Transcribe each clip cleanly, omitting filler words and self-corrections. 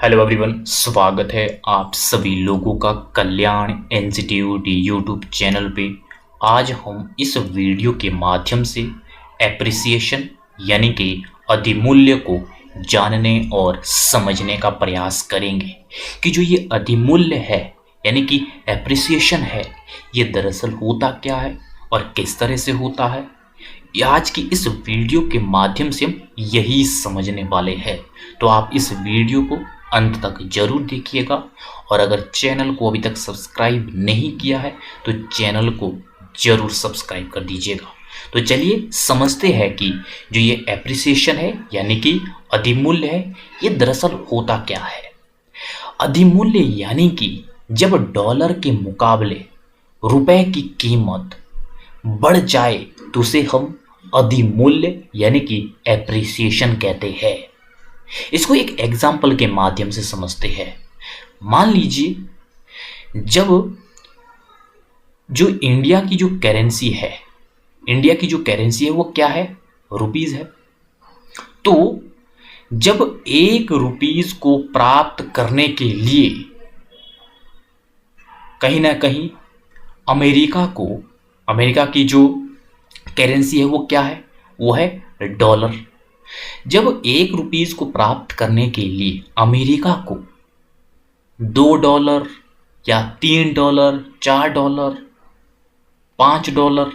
Hello everyone, स्वागत है आप सभी लोगों का कल्याण इंस्टीट्यूट यूट्यूब चैनल पे। आज हम इस वीडियो के माध्यम से एप्रिसिएशन यानी कि अधिमूल्य को जानने और समझने का प्रयास करेंगे कि जो ये अधिमूल्य है यानी कि एप्रिसिएशन है, ये दरअसल होता क्या है और किस तरह से होता है। आज की इस वीडियो के माध्यम से हम यही समझने वाले हैं, तो आप इस वीडियो को अंत तक जरूर देखिएगा। और अगर चैनल को अभी तक सब्सक्राइब नहीं किया है तो चैनल को जरूर सब्सक्राइब कर दीजिएगा। तो चलिए समझते हैं कि जो ये एप्रिसिएशन है यानी कि अधिमूल्य है, ये दरअसल होता क्या है। अधिमूल्य यानी कि जब डॉलर के मुकाबले रुपए की कीमत बढ़ जाए तो उसे हम अधिमूल्य यानी कि एप्रिसिएशन कहते हैं। इसको एक एग्जाम्पल के माध्यम से समझते हैं। मान लीजिए जब जो इंडिया की जो करेंसी है वो क्या है, रुपीज है। तो जब 1 रुपीज को प्राप्त करने के लिए कहीं ना कहीं अमेरिका की जो करेंसी है वो क्या है, वो है डॉलर। जब 1 रुपीज को प्राप्त करने के लिए अमेरिका को $2 या $3, $4, $5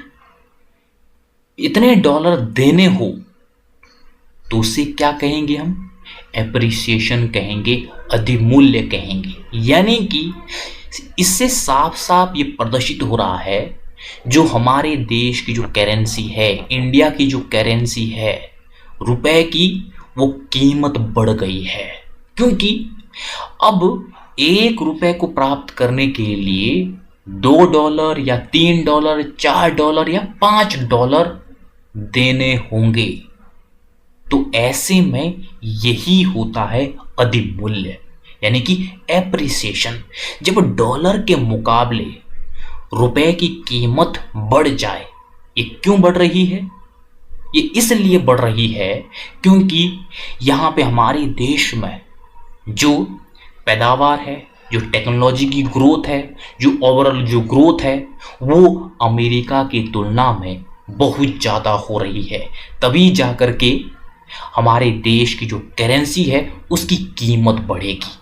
इतने डॉलर देने हो तो उसे क्या कहेंगे, हम एप्रिसिएशन कहेंगे, अधिमूल्य कहेंगे। यानी कि इससे साफ साफ ये प्रदर्शित हो रहा है जो हमारे देश की जो करेंसी है, इंडिया की जो करेंसी है, रुपए की, वो कीमत बढ़ गई है। क्योंकि अब 1 रुपए को प्राप्त करने के लिए $2 या $3, $4 या $5 देने होंगे। तो ऐसे में यही होता है अधिमूल्य यानी कि एप्रिसिएशन। जब डॉलर के मुकाबले रुपए की कीमत बढ़ जाए। ये क्यों बढ़ रही है? ये इसलिए बढ़ रही है क्योंकि यहाँ पे हमारे देश में जो पैदावार है, जो टेक्नोलॉजी की ग्रोथ है, जो ओवरऑल जो ग्रोथ है, वो अमेरिका की तुलना में बहुत ज़्यादा हो रही है। तभी जाकर के हमारे देश की जो करेंसी है उसकी कीमत बढ़ेगी।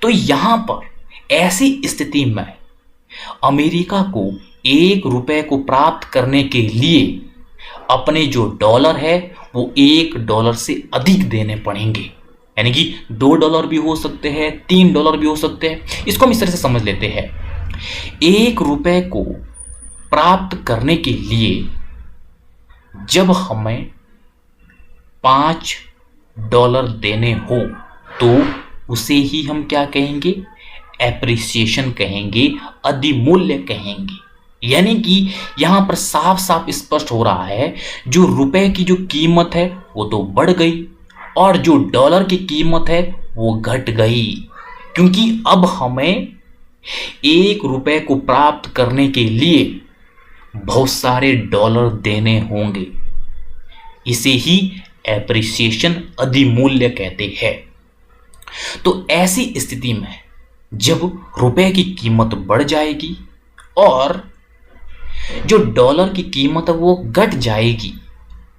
तो यहाँ पर ऐसी स्थिति में अमेरिका को 1 रुपए को प्राप्त करने के लिए अपने जो डॉलर है वो $1 से अधिक देने पड़ेंगे। यानी कि $2 भी हो सकते हैं, $3 भी हो सकते हैं। इसको हम इस तरह से समझ लेते हैं। 1 रुपए को प्राप्त करने के लिए जब हमें $5 देने हो तो उसे ही हम क्या कहेंगे, एप्रिसिएशन कहेंगे, अधिमूल्य कहेंगे। यानी कि यहां पर साफ साफ स्पष्ट हो रहा है जो रुपए की जो कीमत है वो तो बढ़ गई और जो डॉलर की कीमत है वो घट गई। क्योंकि अब हमें 1 रुपए को प्राप्त करने के लिए बहुत सारे डॉलर देने होंगे। इसे ही एप्रिसिएशन, अधिमूल्य कहते हैं। तो ऐसी स्थिति में जब रुपए की कीमत बढ़ जाएगी और जो डॉलर की कीमत है वो घट जाएगी,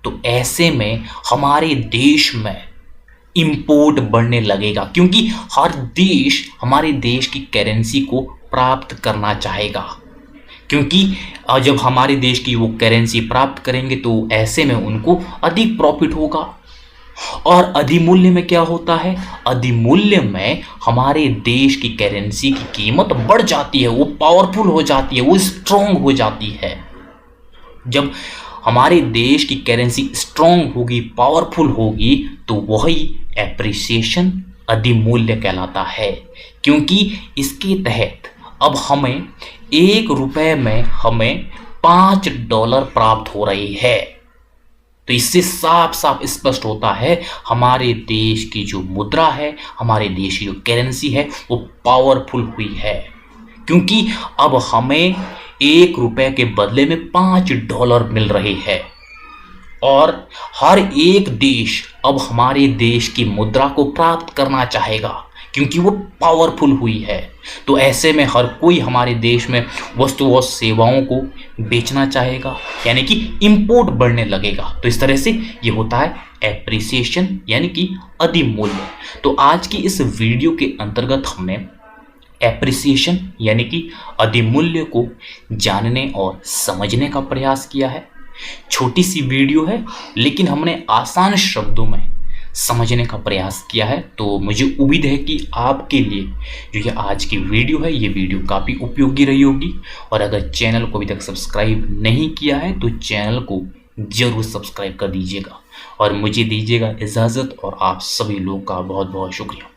तो ऐसे में हमारे देश में इंपोर्ट बढ़ने लगेगा। क्योंकि हर देश हमारे देश की करेंसी को प्राप्त करना चाहेगा। क्योंकि जब हमारे देश की वो करेंसी प्राप्त करेंगे तो ऐसे में उनको अधिक प्रॉफिट होगा। और अधिमूल्य में क्या होता है, अधिमूल्य में हमारे देश की करेंसी की कीमत बढ़ जाती है, वो पावरफुल हो जाती है, वो स्ट्रॉन्ग हो जाती है। जब हमारे देश की करेंसी स्ट्रॉन्ग होगी, पावरफुल होगी, तो वही एप्रिसिएशन, अधिमूल्य कहलाता है। क्योंकि इसके तहत अब हमें 1 रुपए में हमें $5 प्राप्त हो रही है। तो इससे साफ साफ स्पष्ट होता है हमारे देश की जो मुद्रा है, हमारे देश की जो करेंसी है वो पावरफुल हुई है। क्योंकि अब हमें 1 रुपए के बदले में $5 मिल रहे हैं। और हर एक देश अब हमारे देश की मुद्रा को प्राप्त करना चाहेगा क्योंकि वो पावरफुल हुई है। तो ऐसे में हर कोई हमारे देश में वस्तु और सेवाओं को बेचना चाहेगा, यानी कि इंपोर्ट बढ़ने लगेगा। तो इस तरह से ये होता है एप्रिसिएशन यानी कि अधिमूल्य। तो आज की इस वीडियो के अंतर्गत हमने एप्रिसिएशन यानी कि अधिमूल्य को जानने और समझने का प्रयास किया है। छोटी सी वीडियो है लेकिन हमने आसान शब्दों में समझने का प्रयास किया है। तो मुझे उम्मीद है कि आपके लिए जो ये आज की वीडियो है ये वीडियो काफ़ी उपयोगी रही होगी। और अगर चैनल को अभी तक सब्सक्राइब नहीं किया है तो चैनल को जरूर सब्सक्राइब कर दीजिएगा और मुझे दीजिएगा इजाज़त। और आप सभी लोगों का बहुत बहुत शुक्रिया।